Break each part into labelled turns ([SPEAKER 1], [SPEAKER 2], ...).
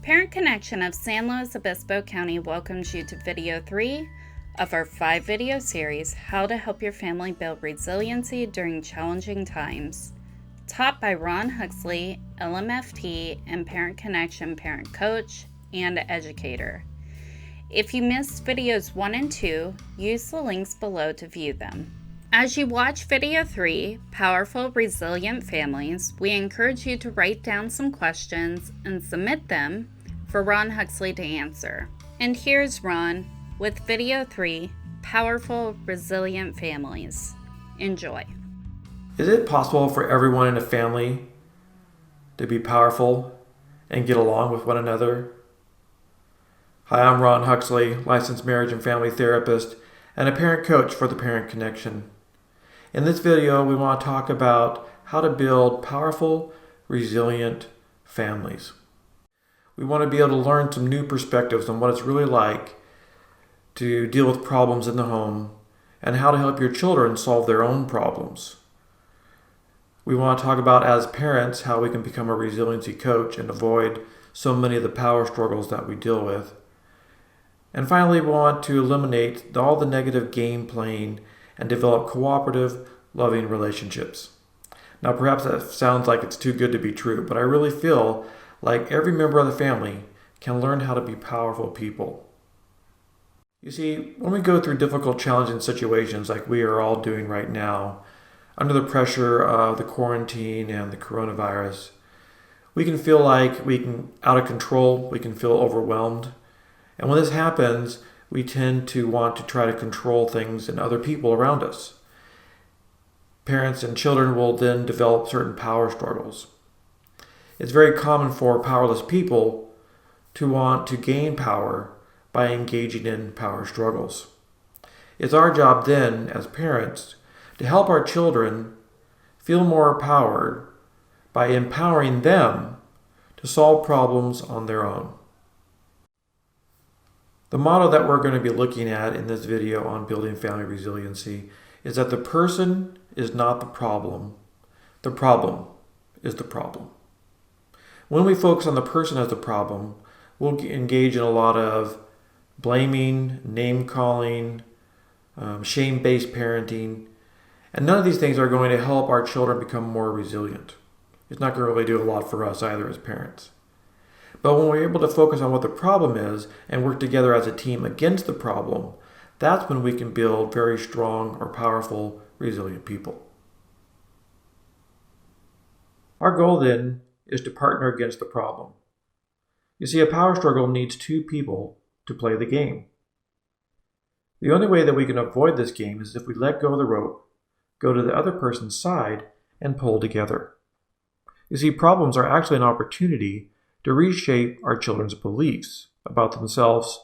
[SPEAKER 1] Parent Connection of San Luis Obispo County welcomes you to video 3 of our 5-video series, How to Help Your Family Build Resiliency During Challenging Times, taught by Ron Huxley, LMFT, and Parent Connection parent coach and educator. If you missed videos 1 and 2, use the links below to view them. As you watch video 3, Powerful Resilient Families, we encourage you to write down some questions and submit them for Ron Huxley to answer. And here's Ron with video 3, Powerful Resilient Families. Enjoy.
[SPEAKER 2] Is it possible for everyone in a family to be powerful and get along with one another? Hi, I'm Ron Huxley, licensed marriage and family therapist and a parent coach for the Parent Connection. In this video, we want to talk about how to build powerful, resilient families. We want to be able to learn some new perspectives on what it's really like to deal with problems in the home and how to help your children solve their own problems. We want to talk about, as parents, how we can become a resiliency coach and avoid so many of the power struggles that we deal with. And finally, we want to eliminate all the negative game playing and develop cooperative, loving relationships. Now, perhaps that sounds like it's too good to be true, but I really feel like every member of the family can learn how to be powerful people. You see, when we go through difficult, challenging situations like we are all doing right now, under the pressure of the quarantine and the coronavirus, we can feel like we can out of control, we can feel overwhelmed. And when this happens, we tend to want to try to control things and other people around us. Parents and children will then develop certain power struggles. It's very common for powerless people to want to gain power by engaging in power struggles. It's our job then, as parents, to help our children feel more empowered by empowering them to solve problems on their own. The motto that we're going to be looking at in this video on building family resiliency is that the person is not the problem is the problem. When we focus on the person as the problem, we'll engage in a lot of blaming, name-calling, shame-based parenting, and none of these things are going to help our children become more resilient. It's not going to really do a lot for us either as parents. But when we're able to focus on what the problem is and work together as a team against the problem, that's when we can build very strong or powerful, resilient people. Our goal then is to partner against the problem. You see, a power struggle needs two people to play the game. The only way that we can avoid this game is if we let go of the rope, go to the other person's side, and pull together. You see, problems are actually an opportunity to reshape our children's beliefs about themselves,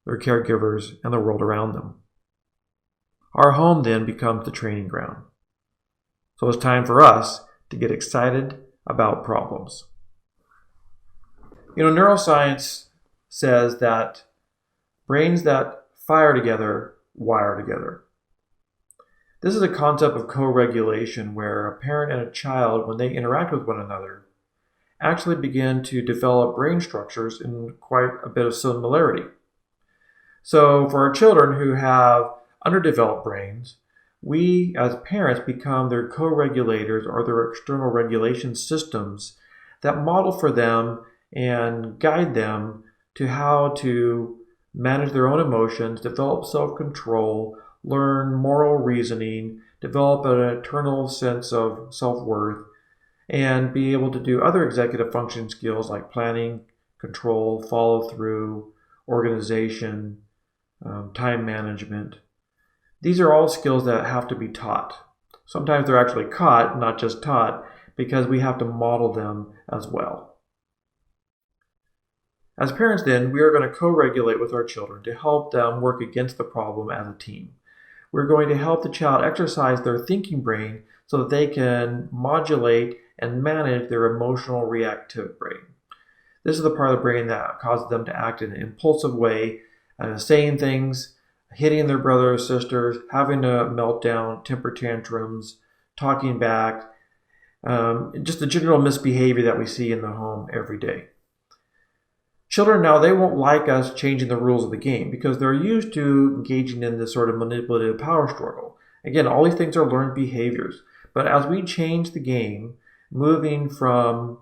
[SPEAKER 2] their caregivers, and the world around them. Our home then becomes the training ground. So it's time for us to get excited about problems. Neuroscience says that brains that fire together wire together. This is a concept of co-regulation where a parent and a child, when they interact with one another, actually begin to develop brain structures in quite a bit of similarity. So for our children who have underdeveloped brains, we as parents become their co-regulators or their external regulation systems that model for them and guide them to how to manage their own emotions, develop self-control, learn moral reasoning, develop an eternal sense of self-worth, and be able to do other executive function skills like planning, control, follow-through, organization, time management. These are all skills that have to be taught. Sometimes they're actually caught, not just taught, because we have to model them as well. As parents then, we are going to co-regulate with our children to help them work against the problem as a team. We're going to help the child exercise their thinking brain so that they can modulate and manage their emotional reactive brain. This is the part of the brain that causes them to act in an impulsive way, saying things, hitting their brothers or sisters, having a meltdown, temper tantrums, talking back, just the general misbehavior that we see in the home every day. Children now, they won't like us changing the rules of the game because they're used to engaging in this sort of manipulative power struggle. Again, all these things are learned behaviors. But as we change the game, moving from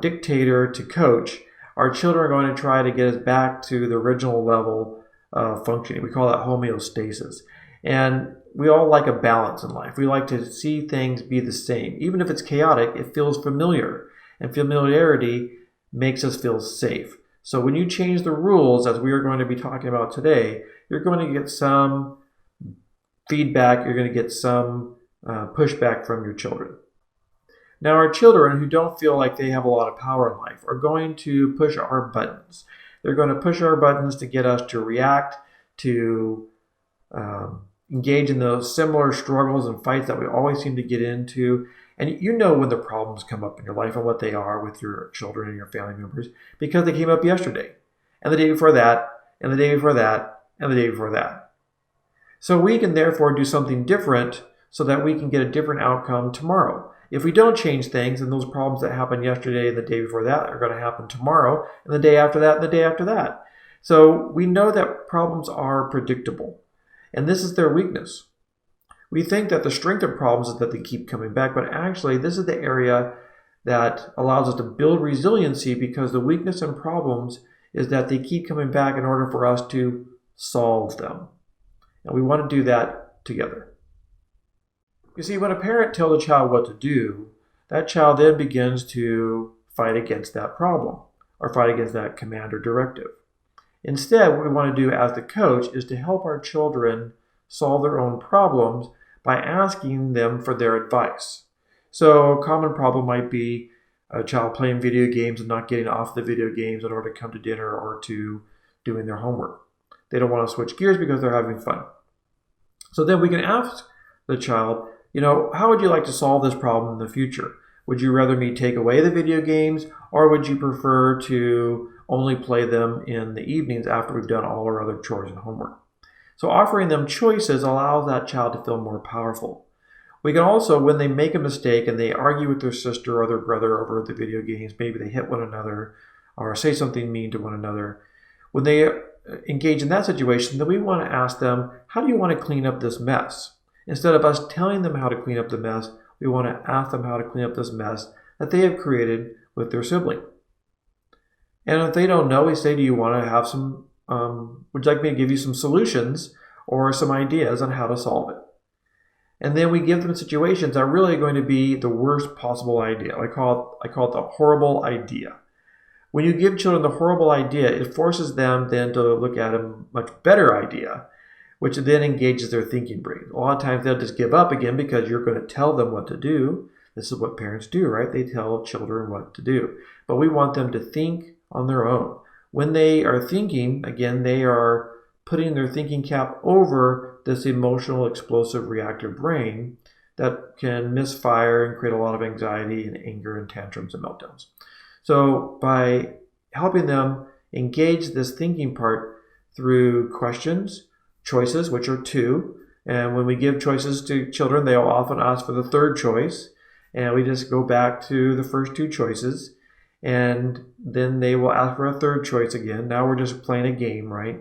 [SPEAKER 2] dictator to coach, our children are going to try to get us back to the original level of functioning. We call that homeostasis. And we all like a balance in life. We like to see things be the same. Even if it's chaotic, it feels familiar. And familiarity makes us feel safe. So when you change the rules, as we are going to be talking about today, you're going to get some feedback, you're going to get some pushback from your children. Now, our children who don't feel like they have a lot of power in life are going to push our buttons. They're going to push our buttons to get us to react, to engage in those similar struggles and fights that we always seem to get into. And you know when the problems come up in your life and what they are with your children and your family members because they came up yesterday, and the day before that, and the day before that, and the day before that. So we can therefore do something different so that we can get a different outcome tomorrow. If we don't change things, then those problems that happened yesterday and the day before that are going to happen tomorrow, and the day after that, and the day after that. So we know that problems are predictable, and this is their weakness. We think that the strength of problems is that they keep coming back, but actually this is the area that allows us to build resiliency because the weakness in problems is that they keep coming back in order for us to solve them. And we want to do that together. You see, when a parent tells a child what to do, that child then begins to fight against that problem or fight against that command or directive. Instead, what we want to do as the coach is to help our children solve their own problems by asking them for their advice. So a common problem might be a child playing video games and not getting off the video games in order to come to dinner or to doing their homework. They don't want to switch gears because they're having fun. So then we can ask the child, how would you like to solve this problem in the future? Would you rather me take away the video games, or would you prefer to only play them in the evenings after we've done all our other chores and homework? So offering them choices allows that child to feel more powerful. We can also, when they make a mistake and they argue with their sister or their brother over the video games, maybe they hit one another or say something mean to one another, when they engage in that situation, then we want to ask them, how do you want to clean up this mess? Instead of us telling them how to clean up the mess, we want to ask them how to clean up this mess that they have created with their sibling. And if they don't know, we say, do you want to have some would you like me to give you some solutions or some ideas on how to solve it? And then we give them situations that are really going to be the worst possible idea. I call it the horrible idea. When you give children the horrible idea, it forces them then to look at a much better idea, which then engages their thinking brain. A lot of times they'll just give up again because you're going to tell them what to do. This is what parents do, right? They tell children what to do. But we want them to think on their own. When they are thinking, again, they are putting their thinking cap over this emotional, explosive, reactive brain that can misfire and create a lot of anxiety and anger and tantrums and meltdowns. So by helping them engage this thinking part through questions, choices, which are 2, and when we give choices to children, they'll often ask for the third choice, and we just go back to the first 2 choices. And then they will ask for a third choice again. Now we're just playing a game, right?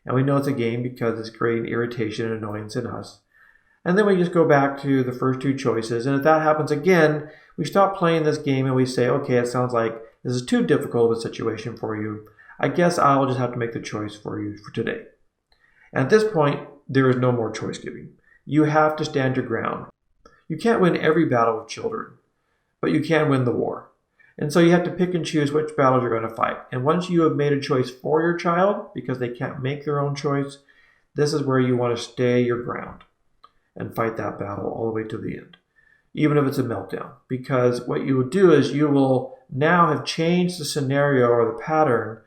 [SPEAKER 2] And we know it's a game because it's creating irritation and annoyance in us. And then we just go back to the first 2 choices. And if that happens again, we stop playing this game and we say, okay, it sounds like this is too difficult of a situation for you. I guess I'll just have to make the choice for you for today. And at this point, there is no more choice giving. You have to stand your ground. You can't win every battle with children, but you can win the war. And so you have to pick and choose which battles you're going to fight. And once you have made a choice for your child, because they can't make their own choice, this is where you want to stay your ground and fight that battle all the way to the end, even if it's a meltdown. Because what you will do is you will now have changed the scenario or the pattern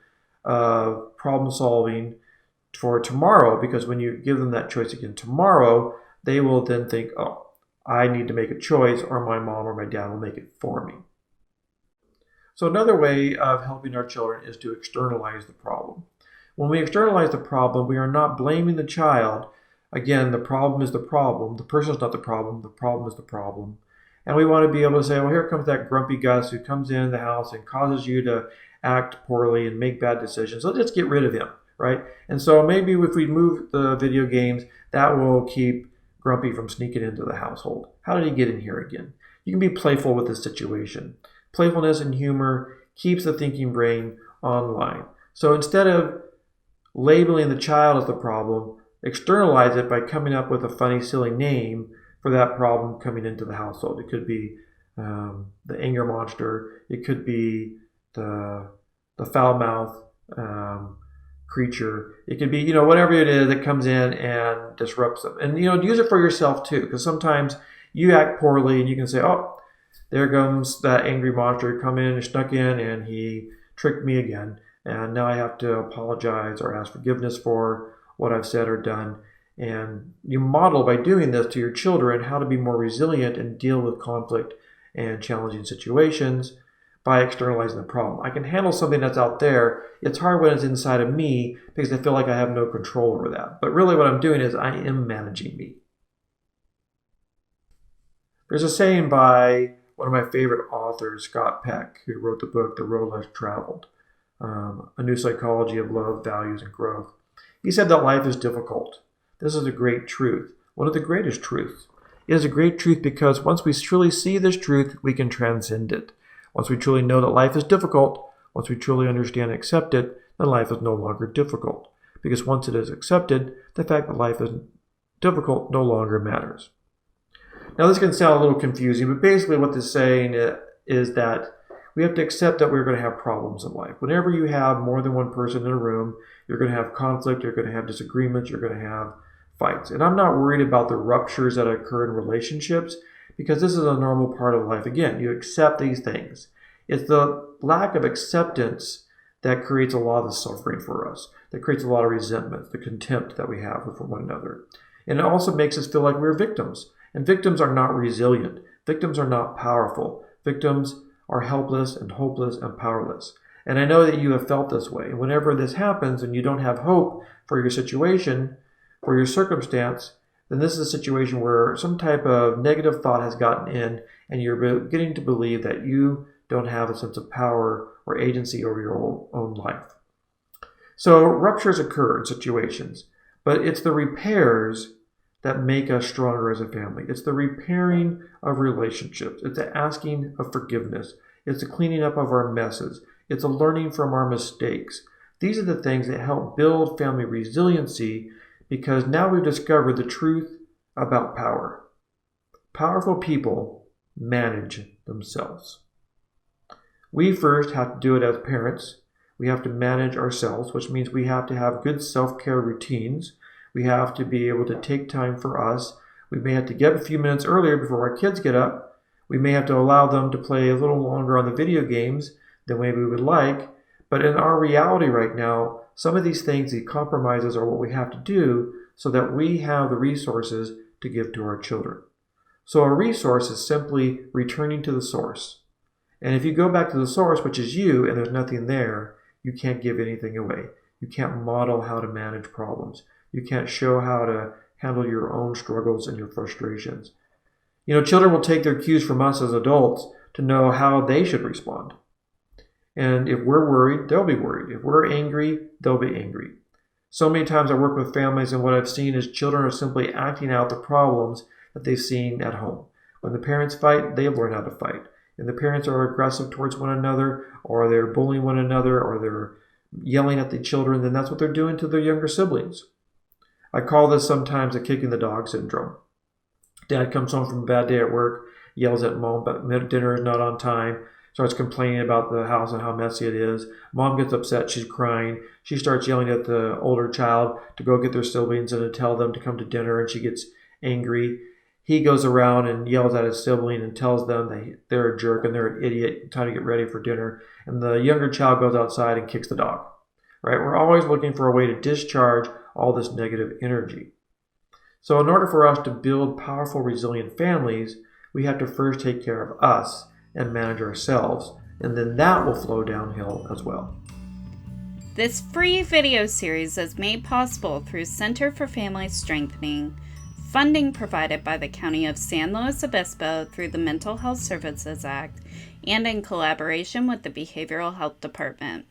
[SPEAKER 2] of problem solving for tomorrow, because when you give them that choice again tomorrow, they will then think, oh, I need to make a choice, or my mom or my dad will make it for me. So another way of helping our children is to externalize the problem. When we externalize the problem, we are not blaming the child. Again, the problem is the problem. The person is not the problem is the problem. And we want to be able to say, well, here comes that grumpy Gus who comes in the house and causes you to act poorly and make bad decisions. Let's just get rid of him, right? And so maybe if we move the video games, that will keep Grumpy from sneaking into the household. How did he get in here again? You can be playful with this situation. Playfulness and humor keeps the thinking brain online. So instead of labeling the child as the problem, externalize it by coming up with a funny, silly name for that problem coming into the household. It could be the anger monster. It could be the foul mouth creature. It could be, whatever it is that comes in and disrupts them. And, use it for yourself too, because sometimes you act poorly and you can say, oh, there comes that angry monster, come in and snuck in and he tricked me again. And now I have to apologize or ask forgiveness for what I've said or done. And you model by doing this to your children how to be more resilient and deal with conflict and challenging situations by externalizing the problem. I can handle something that's out there. It's hard when it's inside of me because I feel like I have no control over that. But really what I'm doing is I am managing me. There's a saying by one of my favorite authors, Scott Peck, who wrote the book, The Road Less Traveled, A New Psychology of Love, Values, and Growth. He said that life is difficult. This is a great truth, one of the greatest truths. It is a great truth because once we truly see this truth, we can transcend it. Once we truly know that life is difficult, once we truly understand and accept it, then life is no longer difficult. Because once it is accepted, the fact that life is difficult no longer matters. Now this can sound a little confusing, but basically what this is saying is that we have to accept that we're going to have problems in life. Whenever you have more than one person in a room, you're going to have conflict, you're going to have disagreements, you're going to have fights. And I'm not worried about the ruptures that occur in relationships because this is a normal part of life. Again, you accept these things. It's the lack of acceptance that creates a lot of suffering for us, that creates a lot of resentment, the contempt that we have for one another. And it also makes us feel like we're victims. And victims are not resilient. Victims are not powerful. Victims are helpless and hopeless and powerless. And I know that you have felt this way. And whenever this happens and you don't have hope for your situation, for your circumstance, then this is a situation where some type of negative thought has gotten in and you're beginning to believe that you don't have a sense of power or agency over your own life. So ruptures occur in situations, but it's the repairs that make us stronger as a family. It's the repairing of relationships. It's the asking of forgiveness. It's the cleaning up of our messes. It's the learning from our mistakes. These are the things that help build family resiliency because now we've discovered the truth about power. Powerful people manage themselves. We first have to do it as parents. We have to manage ourselves, which means we have to have good self-care routines. We have to be able to take time for us. We may have to get up a few minutes earlier before our kids get up. We may have to allow them to play a little longer on the video games than maybe we would like. But in our reality right now, some of these things, the compromises, are what we have to do so that we have the resources to give to our children. So a resource is simply returning to the source. And if you go back to the source, which is you, and there's nothing there, you can't give anything away. You can't model how to manage problems. You can't show how to handle your own struggles and your frustrations. Children will take their cues from us as adults to know how they should respond. And if we're worried, they'll be worried. If we're angry, they'll be angry. So many times I work with families and what I've seen is children are simply acting out the problems that they've seen at home. When the parents fight, they learn how to fight. And the parents are aggressive towards one another, or they're bullying one another, or they're yelling at the children, then that's what they're doing to their younger siblings. I call this sometimes a kicking the dog syndrome. Dad comes home from a bad day at work, yells at mom, but dinner is not on time, starts complaining about the house and how messy it is. Mom gets upset, she's crying. She starts yelling at the older child to go get their siblings and to tell them to come to dinner, and she gets angry. He goes around and yells at his sibling and tells them that they're a jerk and they're an idiot, time to get ready for dinner. And the younger child goes outside and kicks the dog. Right? We're always looking for a way to discharge all this negative energy. So in order for us to build powerful, resilient families, we have to first take care of us and manage ourselves, and then that will flow downhill as well.
[SPEAKER 1] This free video series is made possible through Center for Family Strengthening. Funding provided by the County of San Luis Obispo through the Mental Health Services Act and in collaboration with the Behavioral Health Department.